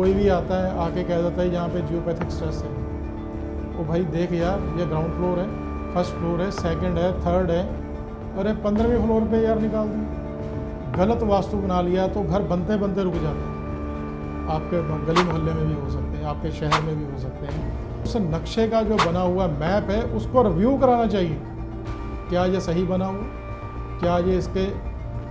कोई भी आता है आके कह देता है यहाँ पे जियोपैथिक स्ट्रेस है। ओ भाई देख यार, ये ग्राउंड फ्लोर है, फर्स्ट फ्लोर है, सेकंड है, थर्ड है, अरे 15वें फ्लोर पे यार निकाल दी। गलत वास्तु बना लिया तो घर बनते बनते रुक जाते हैं। आपके गली मोहल्ले में भी हो सकते हैं, आपके शहर में भी हो सकते हैं। उस नक्शे का जो बना हुआ मैप है उसको रिव्यू कराना चाहिए। क्या ये सही बना हुआ, क्या ये इसके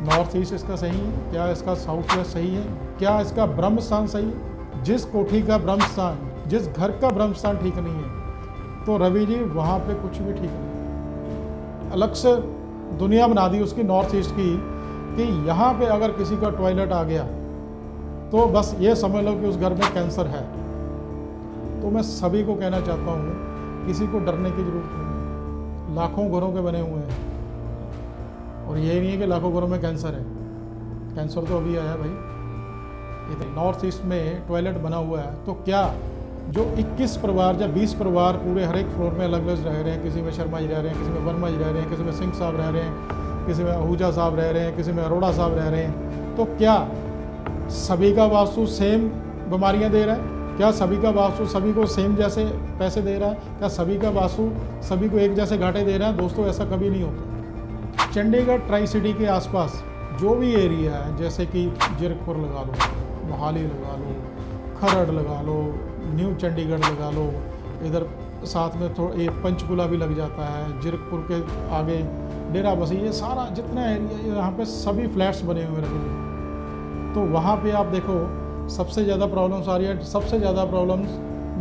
नॉर्थ ईस्ट इसका सही है, क्या इसका साउथ वेस्ट सही है, क्या इसका ब्रह्म स्थान सही है। जिस कोठी का ब्रह्म स्थान, जिस घर का ब्रह्म स्थान ठीक नहीं है तो रवि जी वहाँ पे कुछ भी ठीक नहीं। अलग से दुनिया बना दी उसकी नॉर्थ ईस्ट की कि यहाँ पे अगर किसी का टॉयलेट आ गया तो बस ये समझ लो कि उस घर में कैंसर है। तो मैं सभी को कहना चाहता हूँ, किसी को डरने की जरूरत नहीं है। लाखों घरों के बने हुए हैं और ये नहीं है कि लाखों घरों में कैंसर है। कैंसर तो अभी आया भाई। इधर नॉर्थ ईस्ट में टॉयलेट बना हुआ है तो क्या जो 21 परिवार या 20 परिवार पूरे हर एक फ्लोर में अलग अलग रह रहे हैं, किसी में शर्मा जी रह रहे हैं, किसी में वर्मा जी रह रहे हैं, किसी में सिंह साहब रह रहे हैं, किसी में आहूजा साहब रह रहे हैं, किसी में अरोड़ा साहब रह रहे हैं, तो क्या सभी का वास्तु सेम बीमारियां दे रहा है? क्या सभी का वास्तु सभी को सेम जैसे पैसे दे रहा है? क्या सभी का वास्तु सभी को एक जैसे घाटे दे रहा है? दोस्तों ऐसा कभी नहीं होता। चंडीगढ़ ट्राई सिटी के आसपास जो भी एरिया है, जैसे कि जीरकपुर लगा लो, मोहाली लगा लो, खरड़ लगा लो, न्यू चंडीगढ़ लगा लो, इधर साथ में थोड़ा ये पंचकुला भी लग जाता है, जीरकपुर के आगे डेरा बसी, ये सारा जितना एरिया यहाँ पे सभी फ्लैट्स बने हुए हैं। तो वहाँ पे आप देखो सबसे ज़्यादा प्रॉब्लम्स आ रही है, सबसे ज़्यादा प्रॉब्लम्स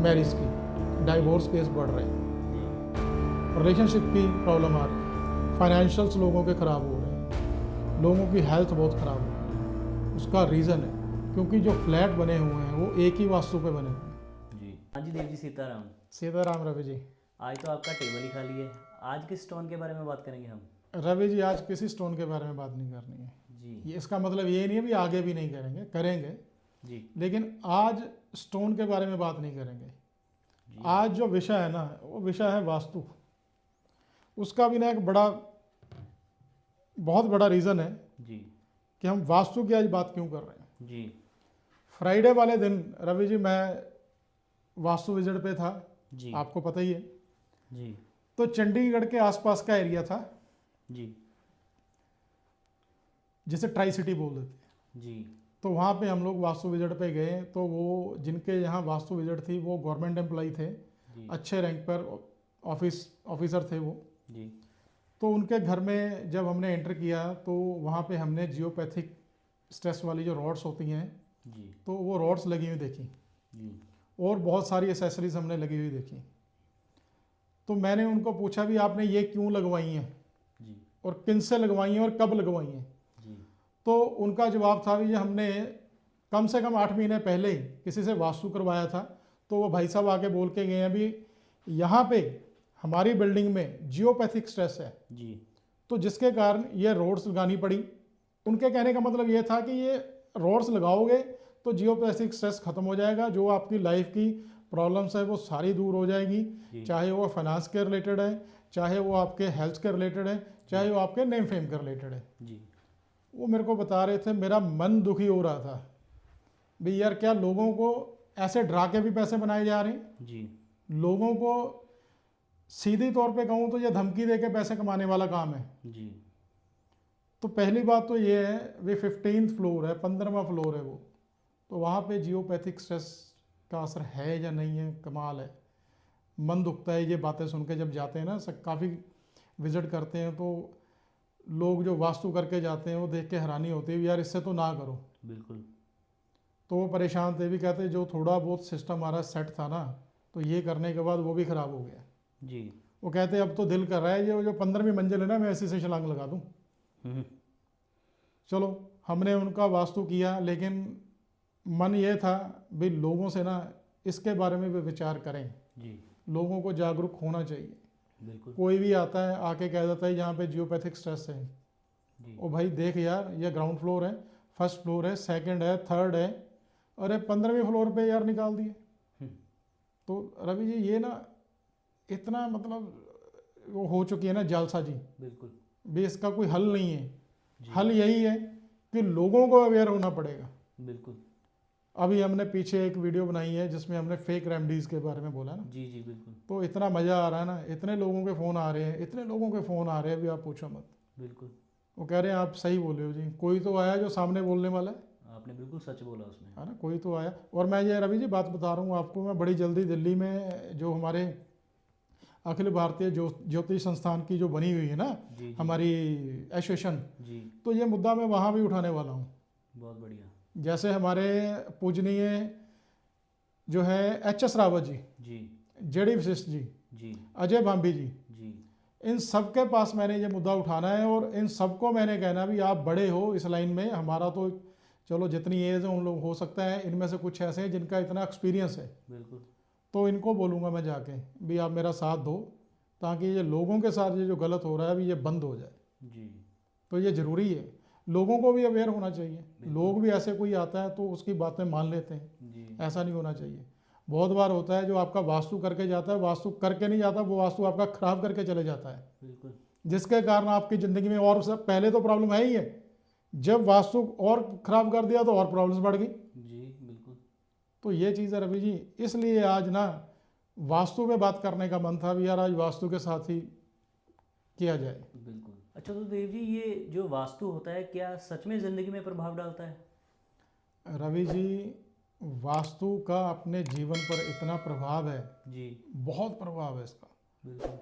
मैरिज की, डाइवोर्स केस बढ़ रहे हैं, रिलेशनशिप की प्रॉब्लम आ रही है, फाइनेंशियल्स लोगों के ख़राब हो रहे हैं, लोगों की हेल्थ बहुत ख़राब हो रही है। उसका रीज़न है क्योंकि जो फ्लैट बने हुए हैं वो एक ही वास्तु पे बने हुए हैं। जी हाँ जी, देव जी सीताराम। सीताराम रवि जी। आज तो आपका टेबल ही खाली है। आज किस स्टोन के बारे में बात करेंगे हम? रवि जी आज किसी स्टोन के बारे में बात नहीं करनी है। जी ये इसका मतलब ये नहीं है भी आगे भी नहीं करेंगे, करेंगे, जी लेकिन आज स्टोन के बारे में बात नहीं करेंगे। जी आज जो विषय है ना वो विषय है वास्तु। उसका भी ना एक बड़ा बहुत बड़ा रीज़न है जी कि हम वास्तु की आज बात क्यों कर रहे हैं। जी फ्राइडे वाले दिन रवि जी मैं वास्तु विजिट पे था, जी आपको पता ही है। जी तो चंडीगढ़ के आसपास का एरिया था जी जिसे ट्राई सिटी बोल देते हैं। जी तो वहाँ पे हम लोग वास्तु विजिट पे गए तो वो जिनके यहाँ वास्तु विजिट थी वो गवर्नमेंट एम्प्लॉई थे, जी अच्छे रैंक पर ऑफिसर थे वो। जी तो उनके घर में जब हमने एंटर किया तो वहाँ पे हमने जियोपैथिक स्ट्रेस वाली जो रॉड्स होती हैं जी तो वो रॉड्स लगी हुई देखी जी और बहुत सारी एसेसरीज हमने लगी हुई देखी। तो मैंने उनको पूछा भी आपने ये क्यों लगवाई हैं जी और किन से लगवाई हैं और कब लगवाई हैं। जी तो उनका जवाब था भी ये हमने कम से कम 8 महीने पहले किसी से वास्तु करवाया था। तो वो भाई साहब आके बोल के गए हैं भी यहाँ पे हमारी बिल्डिंग में जियोपैथिक स्ट्रेस है, जी तो जिसके कारण ये रोड्स लगानी पड़ी। उनके कहने का मतलब ये था कि ये रोड्स लगाओगे तो जियोपैथिक स्ट्रेस खत्म हो जाएगा, जो आपकी लाइफ की प्रॉब्लम्स है वो सारी दूर हो जाएगी, जी चाहे वो फाइनेंस के रिलेटेड है, चाहे वो आपके हेल्थ के रिलेटेड है, चाहे वो आपके नेम फेम के रिलेटेड है। जी वो मेरे को बता रहे थे, मेरा मन दुखी हो रहा था भाई यार क्या लोगों को ऐसे डरा के भी पैसे बनाए जा रहे हैं। जी लोगों को सीधी तौर पे कहूँ तो ये धमकी दे के पैसे कमाने वाला काम है। जी तो पहली बात तो ये है वे 15th फ्लोर है, 15वां फ्लोर है वो, तो वहाँ पे जियोपैथिक स्ट्रेस का असर है या नहीं है, कमाल है। मन दुखता है ये बातें सुन के। जब जाते हैं ना सब काफ़ी विजिट करते हैं तो लोग जो वास्तु करके जाते हैं वो देख के हैरानी होती है यार इससे तो ना करो। बिल्कुल। तो वो परेशान थे, भी कहते जो थोड़ा बहुत सिस्टम हमारा सेट था ना तो ये करने के बाद वो भी ख़राब हो गया। जी वो कहते अब तो दिल कर रहा है ये जो 15वीं मंजिल है ना मैं ऐसी से छलांग लगा दूँ। हम्म, चलो हमने उनका वास्तु किया, लेकिन मन ये था भी लोगों से ना इसके बारे में भी विचार करें, जी लोगों को जागरूक होना चाहिए। बिल्कुल। कोई भी आता है आके कह देता है यहाँ पे जियोपैथिक स्ट्रेस है। जी ओ भाई देख यार, ये ग्राउंड फ्लोर है, फर्स्ट फ्लोर है, सेकंड है, थर्ड है, अरे 15वें फ्लोर पे यार निकाल दिए। हम्म, तो रवि जी ये ना इतना मतलब वो हो चुकी है ना जालसाजी बिल्कुल। भी, इसका कोई हल नहीं है। जी हल यही है कि लोगों को अवेयर होना पड़ेगा। बिल्कुल। अभी हमने पीछे एक वीडियो बनाई है जिसमें हमने फेक रेमडीज़ के बारे में बोला ना, जी जी बिल्कुल तो इतना मज़ा आ रहा है ना, इतने लोगों के फ़ोन आ रहे हैं, इतने लोगों के फ़ोन आ रहे हैं, अभी आप पूछो मत। बिल्कुल। वो कह रहे हैं आप सही बोले हो जी, कोई तो आया जो सामने बोलने वाला है आपने बिल्कुल सच बोला उसमें। ना, कोई तो आया। और मैं ये रवि जी बात बता रहा हूँ आपको, मैं बड़ी जल्दी दिल्ली में जो हमारे अखिल भारतीय ज्योतिष संस्थान की जो बनी हुई है ना जी जी हमारी एसोसिएशन, जी। तो ये मुद्दा मैं वहाँ भी उठाने वाला हूँ। बहुत बढ़िया। जैसे हमारे पूजनीय जो है एच.एस. रावत जी, जी जेडी वशिष्ठ जी, जी अजय भांबी जी, जी इन सब के पास मैंने ये मुद्दा उठाना है और इन सबको मैंने कहना भी आप बड़े हो इस लाइन में, हमारा तो चलो जितनी एज है उन लोग हो सकता है इनमें से कुछ ऐसे हैं जिनका इतना एक्सपीरियंस है, बिल्कुल। तो इनको बोलूँगा मैं जाके भी आप मेरा साथ दो ताकि ये लोगों के साथ ये जो गलत हो रहा है अभी ये बंद हो जाए। जी तो ये ज़रूरी है, लोगों को भी अवेयर होना चाहिए। बिल्कुल। लोग भी ऐसे कोई आता है तो उसकी बातें मान लेते हैं, जी ऐसा नहीं होना चाहिए। बहुत बार होता है जो आपका वास्तु करके जाता है, वास्तु करके नहीं जाता, वो वास्तु आपका खराब करके चले जाता है, बिल्कुल। जिसके कारण आपकी ज़िंदगी में और सब पहले तो प्रॉब्लम है ही है, जब वास्तु और खराब कर दिया तो और प्रॉब्लम्स बढ़ गई। जी बिल्कुल। तो ये चीज़ है रवि जी, इसलिए आज ना वास्तु पे बात करने का मन था भी यार आज वास्तु के साथ ही किया जाए। बिल्कुल। अच्छा तो देव जी, ये जो वास्तु होता है क्या सच में ज़िंदगी में प्रभाव डालता है? रवि जी, वास्तु का अपने जीवन पर इतना प्रभाव है, जी बहुत प्रभाव है इसका। बिल्कुल।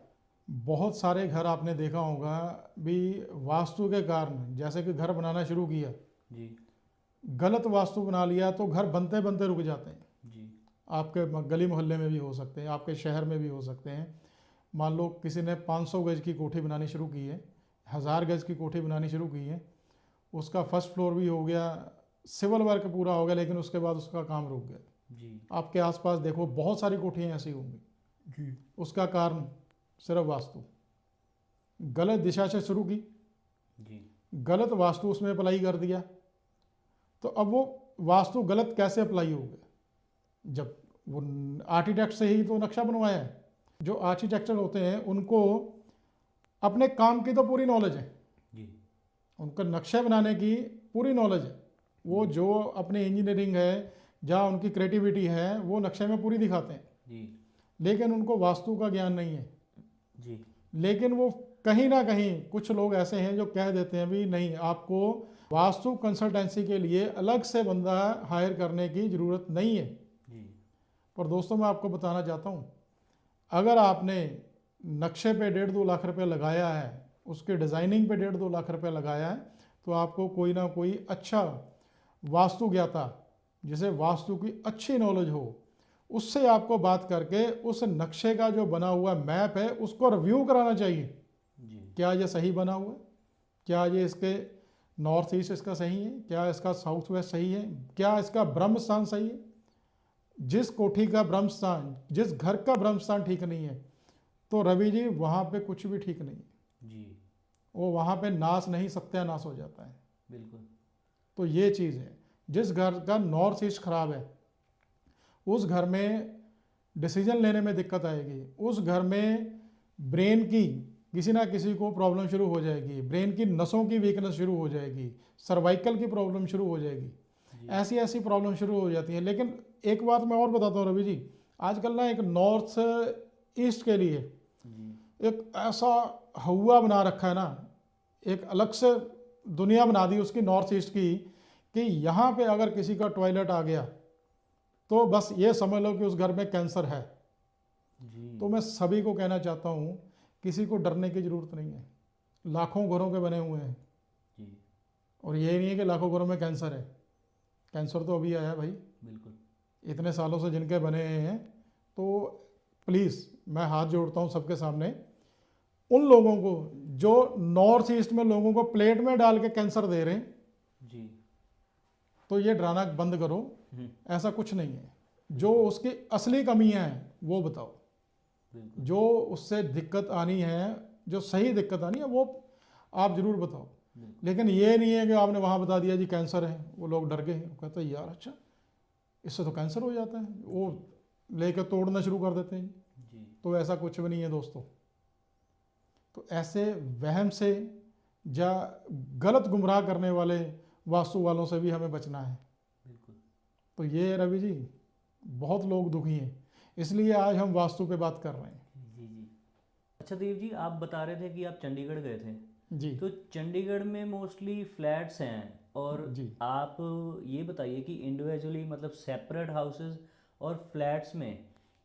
बहुत सारे घर आपने देखा होगा भी वास्तु के कारण, जैसे कि घर बनाना शुरू किया, जी गलत वास्तु बना लिया तो घर बनते बनते रुक जाते हैं। जी आपके गली मोहल्ले में भी हो सकते हैं, आपके शहर में भी हो सकते हैं। मान लो किसी ने 500 गज की कोठी बनानी शुरू की है, 1000 गज की कोठी बनानी शुरू की है, उसका फर्स्ट फ्लोर भी हो गया, सिविल वर्क पूरा हो गया, लेकिन उसके बाद उसका काम रुक गया। जी आपके आसपास देखो बहुत सारी कोठियाँ ऐसी होंगी जी उसका कारण सिर्फ वास्तु, गलत दिशा से शुरू की, जी गलत वास्तु उसमें अप्लाई कर दिया, तो अब वो वास्तु गलत कैसे अप्लाई हो गया, जब वो आर्किटेक्ट से ही तो नक्शा बनवाया है। जो आर्किटेक्चर होते हैं उनको अपने काम की तो पूरी नॉलेज है, जी उनका नक्शे बनाने की पूरी नॉलेज है, वो जो अपनी इंजीनियरिंग है जहाँ उनकी क्रिएटिविटी है वो नक्शे में पूरी दिखाते हैं, जी लेकिन उनको वास्तु का ज्ञान नहीं है। जी लेकिन वो कहीं ना कहीं कुछ लोग ऐसे हैं जो कह देते हैं भी नहीं, आपको वास्तु कंसल्टेंसी के लिए अलग से बंदा हायर करने की ज़रूरत नहीं है। जी पर दोस्तों मैं आपको बताना चाहता हूँ, अगर आपने नक्शे पे 1.5-2 लाख रुपए लगाया है, उसके डिज़ाइनिंग पे 1.5-2 लाख रुपए लगाया है, तो आपको कोई ना कोई अच्छा वास्तु ज्ञाता जिसे वास्तु की अच्छी नॉलेज हो उससे आपको बात करके उस नक्शे का जो बना हुआ मैप है उसको रिव्यू कराना चाहिए। जी क्या ये सही बना हुआ है, क्या ये इसके नॉर्थ ईस्ट इसका सही है, क्या इसका साउथ वेस्ट सही है, क्या इसका ब्रह्म स्थान सही है। जिस कोठी का ब्रह्म स्थान, जिस घर का ब्रह्म स्थान ठीक नहीं है तो रवि जी वहाँ पे कुछ भी ठीक नहीं है, जी वो वहाँ पे नाश नहीं सत्यानाश हो जाता है। बिल्कुल। तो ये चीज़ है, जिस घर का नॉर्थ ईस्ट खराब है उस घर में डिसीजन लेने में दिक्कत आएगी, उस घर में ब्रेन की किसी ना किसी को प्रॉब्लम शुरू हो जाएगी, ब्रेन की नसों की वीकनेस शुरू हो जाएगी, सर्वाइकल की प्रॉब्लम शुरू हो जाएगी, जी ऐसी ऐसी प्रॉब्लम शुरू हो जाती है। लेकिन एक बात मैं और बताता हूँ रवि जी, आजकल ना एक नॉर्थ ईस्ट के लिए जी एक ऐसा हवा बना रखा है ना, एक अलग से दुनिया बना दी उसकी नॉर्थ ईस्ट की, कि यहाँ पे अगर किसी का टॉयलेट आ गया तो बस ये समझ लो कि उस घर में कैंसर है। जी तो मैं सभी को कहना चाहता हूँ किसी को डरने की ज़रूरत नहीं है, लाखों घरों के बने हुए हैं, जी और ये नहीं है कि लाखों घरों में कैंसर है, कैंसर तो अभी आया भाई, बिल्कुल। इतने सालों से जिनके बने हैं। तो प्लीज़ मैं हाथ जोड़ता हूँ सबके सामने, उन लोगों को जो नॉर्थ ईस्ट में लोगों को प्लेट में डाल के कैंसर दे रहे हैं, जी तो ये डराना बंद करो, ऐसा कुछ नहीं है। जो उसकी असली कमियां हैं वो बताओ, बिल्कुल। जो उससे दिक्कत आनी है, जो सही दिक्कत आनी है वो आप ज़रूर बताओ। बिल्कुल। लेकिन ये नहीं है कि आपने वहाँ बता दिया जी कैंसर है, वो लोग डर गए, वो कहते हैं यार अच्छा इससे तो कैंसर हो जाता है, वो लेकर तोड़ना शुरू कर देते हैं। जी तो ऐसा कुछ भी नहीं है दोस्तों। तो ऐसे वहम से या गलत गुमराह करने वाले वास्तु वालों से भी हमें बचना है। बिल्कुल। तो ये रवि जी बहुत लोग दुखी हैं, इसलिए आज हम वास्तु पे बात कर रहे हैं। जी जी। अच्छा देव जी, आप बता रहे थे कि आप चंडीगढ़ गए थे, जी तो चंडीगढ़ में मोस्टली फ्लैट्स हैं, और जी। आप ये बताइए कि इंडिविजुअली मतलब सेपरेट हाउसेस और फ्लैट्स में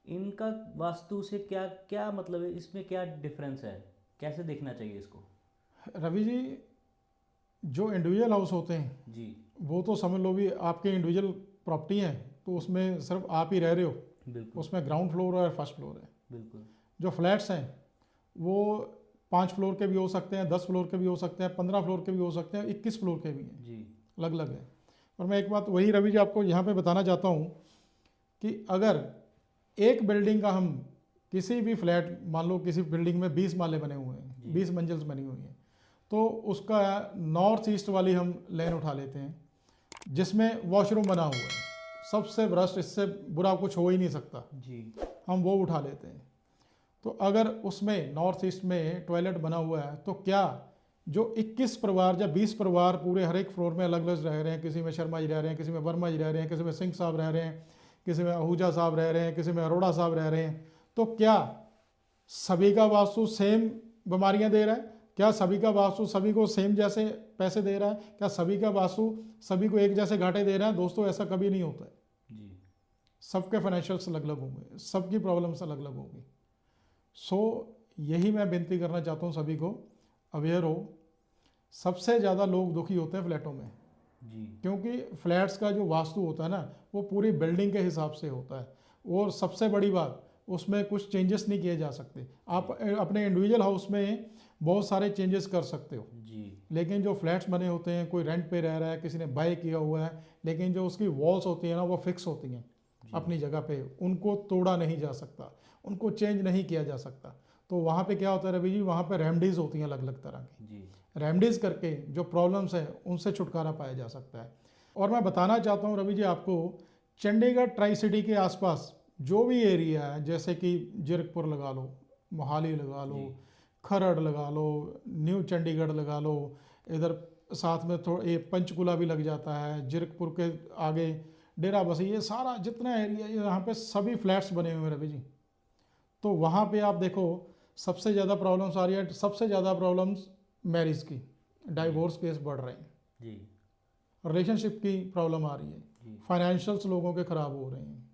इनका वास्तु से क्या क्या मतलब है, इसमें क्या डिफरेंस है, कैसे देखना चाहिए इसको? रवि जी, जो इंडिविजुअल हाउस होते हैं जी वो तो समझ लो भी आपके इंडिविजुअल प्रॉपर्टी है, तो उसमें सिर्फ आप ही रह रहे हो, बिल्कुल उसमें ग्राउंड फ्लोर और फर्स्ट फ्लोर है। बिल्कुल। जो फ्लैट्स हैं वो 5 फ्लोर के भी हो सकते हैं, 10 फ्लोर के भी हो सकते हैं, 15 फ्लोर के भी हो सकते हैं, 21 फ्लोर के भी हैं, जी अलग अलग है। और मैं एक बात वही रवि जी आपको यहाँ पे बताना चाहता हूँ कि अगर एक बिल्डिंग का हम किसी भी फ्लैट, मान लो किसी बिल्डिंग में 20 माले बने हुए हैं, जी। 20 मंजिल्स बनी हुई हैं, तो उसका नॉर्थ ईस्ट वाली हम लेन उठा लेते हैं जिसमें वॉशरूम बना हुआ है, सबसे वर्स्ट, इससे बुरा कुछ हो ही नहीं सकता, जी हम वो उठा लेते हैं। तो अगर उसमें नॉर्थ ईस्ट में टॉयलेट बना हुआ है, तो क्या जो 21 परिवार या 20 परिवार पूरे हर एक फ्लोर में अलग अलग रह रहे हैं, किसी में शर्मा जी रह रहे हैं, किसी में वर्मा जी रह रहे हैं, किसी में सिंह साहब रह रहे हैं, किसी में आहूजा साहब रह रहे हैं, किसी में अरोड़ा साहब रह रहे हैं, तो क्या सभी का वास्तु सेम बीमारियां दे रहा है? क्या सभी का वास्तु सभी को सेम जैसे पैसे दे रहा है? क्या सभी का वास्तु सभी को एक जैसे घाटे दे रहा है? दोस्तों, ऐसा कभी नहीं होता है। जी सबके फाइनेंशियल्स अलग अलग होंगे, सबकी प्रॉब्लम्स अलग अलग होंगी। सो यही मैं विनती करना चाहता हूँ सभी को, अवेयर हो। सबसे ज़्यादा लोग दुखी होते हैं फ्लैटों में, जी क्योंकि फ्लैट्स का जो वास्तु होता है ना, वो पूरी बिल्डिंग के हिसाब से होता है, और सबसे बड़ी बात, उसमें कुछ चेंजेस नहीं किए जा सकते। आप अपने इंडिविजुअल हाउस में बहुत सारे चेंजेस कर सकते हो, जी लेकिन जो फ्लैट्स बने होते हैं, कोई रेंट पे रह रहा है, किसी ने बाय किया हुआ है, लेकिन जो उसकी वॉल्स होती हैं ना, वो फिक्स होती हैं अपनी जगह पे, उनको तोड़ा नहीं जा सकता, उनको चेंज नहीं किया जा सकता। तो वहाँ पे क्या होता है रवि जी, वहाँ पे रेमडीज़ होती हैं अलग अलग तरह की, जी रेमडीज़ करके जो प्रॉब्लम्स हैं उनसे छुटकारा पाया जा सकता है। और मैं बताना चाहता हूँ रवि जी आपको, चंडीगढ़ ट्राई सिटी के आसपास जो भी एरिया है, जैसे कि जीरकपुर लगा लो, मोहाली लगा लो, जी खरड़ लगा लो, न्यू चंडीगढ़ लगा लो, इधर साथ में थोड़ा ये पंचकुला भी लग जाता है, जीरकपुर के आगे डेरा बसी, ये सारा जितना एरिया यहाँ पे सभी फ्लैट्स बने हुए हैं रवि जी। तो वहाँ पे आप देखो सबसे ज़्यादा प्रॉब्लम्स आ रही है, सबसे ज़्यादा प्रॉब्लम्स मैरिज की, डाइवोर्स केस बढ़ रहे हैं, जी रिलेशनशिप की प्रॉब्लम आ रही है, जी फाइनेंशियल्स लोगों के ख़राब हो रहे हैं,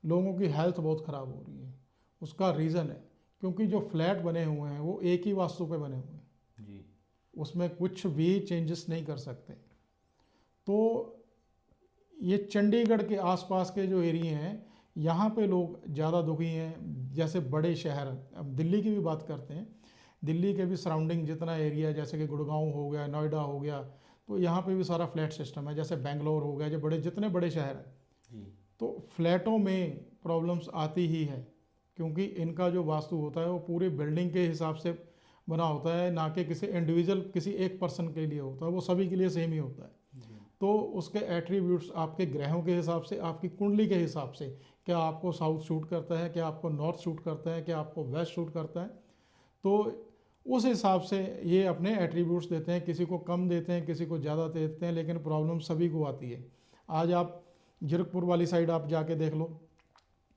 लोगों की हेल्थ बहुत ख़राब हो रही है। उसका रीज़न है क्योंकि जो फ्लैट बने हुए हैं वो एक ही वास्तु पे बने हुए हैं, जी उसमें कुछ भी चेंजेस नहीं कर सकते। तो ये चंडीगढ़ के आसपास के जो एरिए हैं, यहाँ पे लोग ज़्यादा दुखी हैं। जैसे बड़े शहर, अब दिल्ली की भी बात करते हैं, दिल्ली के भी सराउंडिंग जितना एरिया, जैसे कि गुड़गांव हो गया, नोएडा हो गया, तो यहाँ पे भी सारा फ्लैट सिस्टम है। जैसे बेंगलोर हो गया, जो बड़े जितने बड़े शहर हैं, जी तो फ्लैटों में प्रॉब्लम्स आती ही है, क्योंकि इनका जो वास्तु होता है वो पूरी बिल्डिंग के हिसाब से बना होता है, ना कि किसी इंडिविजुअल किसी एक पर्सन के लिए होता है, वो सभी के लिए सेम ही होता है। जी तो उसके एट्रीब्यूट्स आपके ग्रहों के हिसाब से, आपकी कुंडली के हिसाब से, क्या आपको साउथ शूट करता है, क्या आपको नॉर्थ शूट करता है, क्या आपको वेस्ट शूट करता है, तो उस हिसाब से ये अपने एट्रीब्यूट्स देते हैं। किसी को कम देते हैं, किसी को ज़्यादा देते हैं, लेकिन प्रॉब्लम सभी को आती है। आज आप जीरकपुर वाली साइड आप जाके देख लो,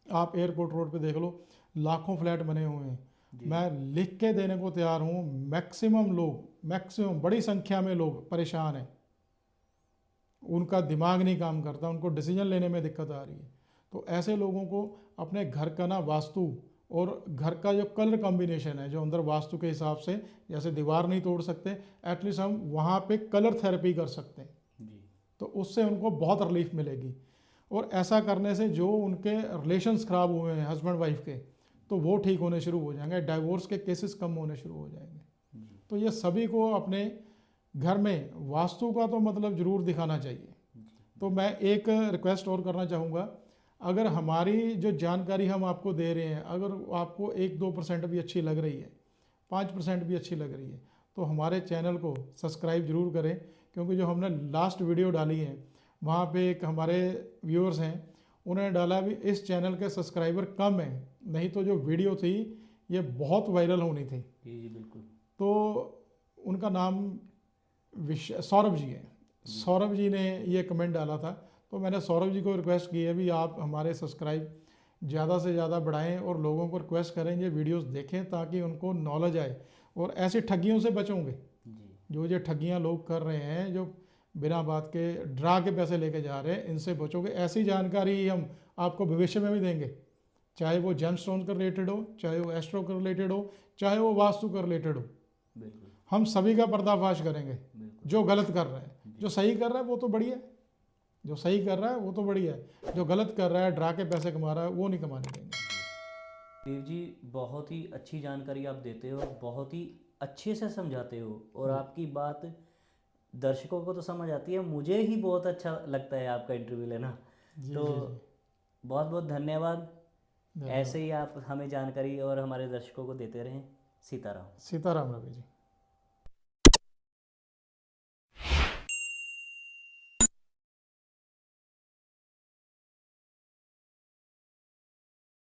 आप एयरपोर्ट रोड पे देख लो, लाखों फ्लैट बने हुए हैं। मैं लिख के देने को तैयार हूँ, मैक्सिमम बड़ी संख्या में लोग परेशान हैं, उनका दिमाग नहीं काम करता, उनको डिसीजन लेने में दिक्कत आ रही है। तो ऐसे लोगों को अपने घर का ना वास्तु और घर का जो कलर कॉम्बिनेशन है, जो अंदर वास्तु के हिसाब से, जैसे दीवार नहीं तोड़ सकते, एटलीस्ट हम वहाँ पे कलर थेरेपी कर सकते हैं, जी तो उससे उनको बहुत रिलीफ मिलेगी। और ऐसा करने से जो उनके रिलेशंस ख़राब हुए हैं हस्बैंड वाइफ के, तो वो ठीक होने शुरू हो जाएंगे, डाइवोर्स के केसेस कम होने शुरू हो जाएंगे। जी तो ये सभी को अपने घर में वास्तु का तो मतलब ज़रूर दिखाना चाहिए। तो मैं एक रिक्वेस्ट और करना चाहूँगा, अगर हमारी जो जानकारी हम आपको दे रहे हैं, अगर आपको 1-2% भी अच्छी लग रही है, 5% भी अच्छी लग रही है, तो हमारे चैनल को सब्सक्राइब जरूर करें, क्योंकि जो हमने लास्ट वीडियो डाली है वहाँ पे एक हमारे व्यूअर्स हैं, उन्होंने डाला भी इस चैनल के सब्सक्राइबर कम हैं, नहीं तो जो वीडियो थी ये बहुत वायरल होनी थी। जी बिल्कुल। तो उनका नाम सौरभ जी है, सौरभ जी ने ये कमेंट डाला था, तो मैंने सौरभ जी को रिक्वेस्ट की है भी आप हमारे सब्सक्राइब ज़्यादा से ज़्यादा बढ़ाएं और लोगों को रिक्वेस्ट करें ये वीडियोस देखें ताकि उनको नॉलेज आए और ऐसी ठगियों से बचोगे। जी जो ये ठगियाँ लोग कर रहे हैं, जो बिना बात के डरा के पैसे लेके जा रहे हैं, इनसे बचोगे। ऐसी जानकारी ही हम आपको भविष्य में भी देंगे, चाहे वो जेमस्टोन का रिलेटेड हो, चाहे वो एस्ट्रो का रिलेटेड हो, चाहे वो वास्तु का रिलेटेड हो। बिल्कुल हम सभी का पर्दाफाश करेंगे। बिल्कुल। जो गलत कर रहा है, जो सही कर रहा है वो तो बढ़िया है, जो सही कर रहा है वो तो बढ़िया है, जो गलत कर रहा है डरा के पैसे कमा रहा है वो नहीं कमाने देंगे। देव जी बहुत ही अच्छी जानकारी आप देते हो, बहुत ही अच्छे से समझाते हो और आपकी बात दर्शकों को तो समझ आती है, मुझे ही बहुत अच्छा लगता है आपका इंटरव्यू लेना। जी तो जी जी, बहुत बहुत धन्यवाद। धन्यवाद। ऐसे ही आप हमें जानकारी और हमारे दर्शकों को देते रहें। सीताराम। सीताराम रवि जी।